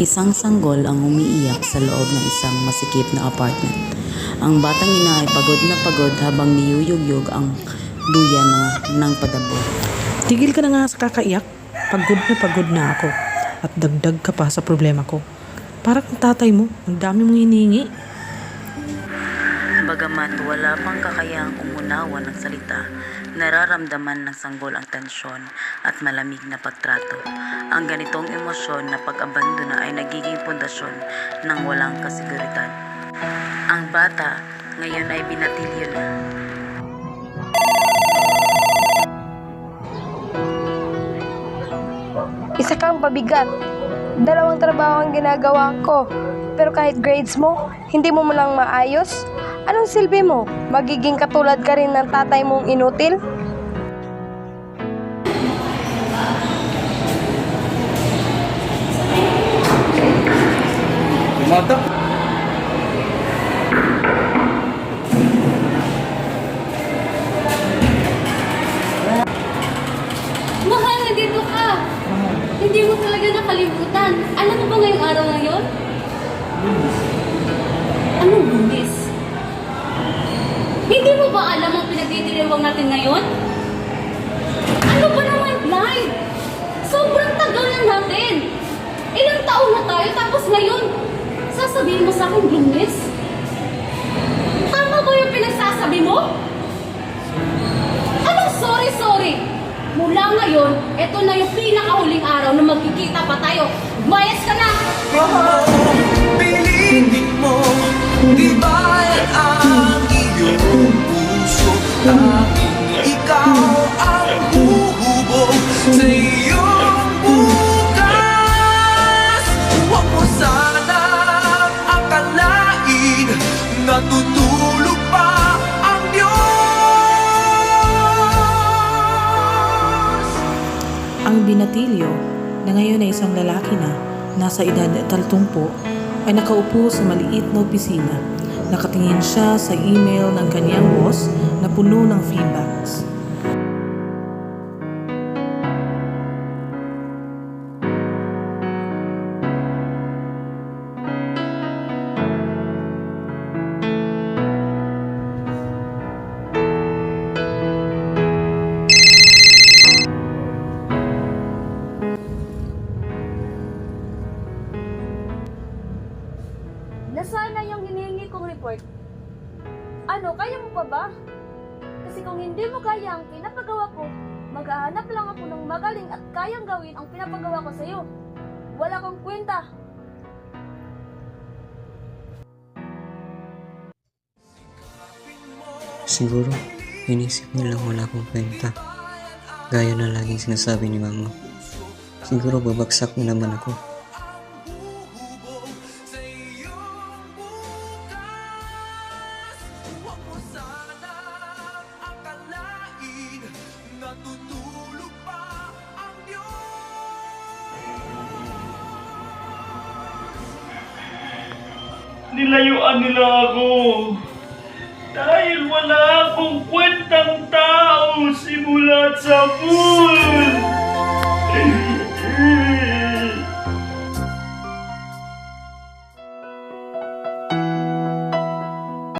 Isang sanggol ang umiiyak sa loob ng isang masikip na apartment. Ang batang ina ay pagod na pagod habang niyuyugyug ang luya ng padabo. Tigil ka na nga sa kakaiyak. Pagod na ako. At dagdag ka pa sa problema ko. Parang ang tatay mo, ang dami mong hinihingi. Bagamat wala pang kakayahang umunawa ng salita, nararamdaman ng sanggol ang tensyon at malamig na pagtrato. Ang ganitong emosyon na pag-abandona ay nagiging pundasyon ng walang kasiguridad. Ang bata ngayon ay binatilyo na. Isa kang pabigat. 2 trabaho ang ginagawa ko. Pero kahit grades mo, hindi mo lang maayos. Anong silbi mo? Magiging katulad ka rin ng tatay mong inutil? Mata? Mahal, nandito ka. Hindi mo talaga nakalimutan. Alam mo ba ngayong araw ngayon? Anong Lunes? Hindi mo ba alam ang pinagdidiriwang natin ngayon? Ano ba naman, Clyde? Sobrang tagal na natin. Ilang taon na tayo tapos ngayon, sasabihin mo sa akin Lunes? Tama ba yung pinagsasabi mo? Anong sorry? Mula ngayon, ito na yung pinakahuling araw na magkikita pa tayo. Mayas ka na! Pilitin mo, di ba yan ang iyong puso? Tanging ikaw ang huhubog sa iyong bukas. Huwag mo sanang akalain na tutulog pa ang Diyos. Ang binatilyo, na ngayon ay isang lalaki na nasa edad 30, ay nakaupo sa maliit na opisina. Nakatingin siya sa email ng kanyang boss na puno ng feedbacks. Nasaan na yung hinihingi kong report? Ano, kaya mo pa ba? Kasi kung hindi mo kaya ang pinapagawa ko, maghahanap lang ako ng magaling at kayang gawin ang pinapagawa ko sa'yo. Wala kang kwenta. Siguro, inisip nilang wala akong kwenta. Gaya na laging sinasabi ni Mama. Siguro babagsak na naman ako. Nilayuan nila ako dahil wala akong kwentang tao simula sa pool.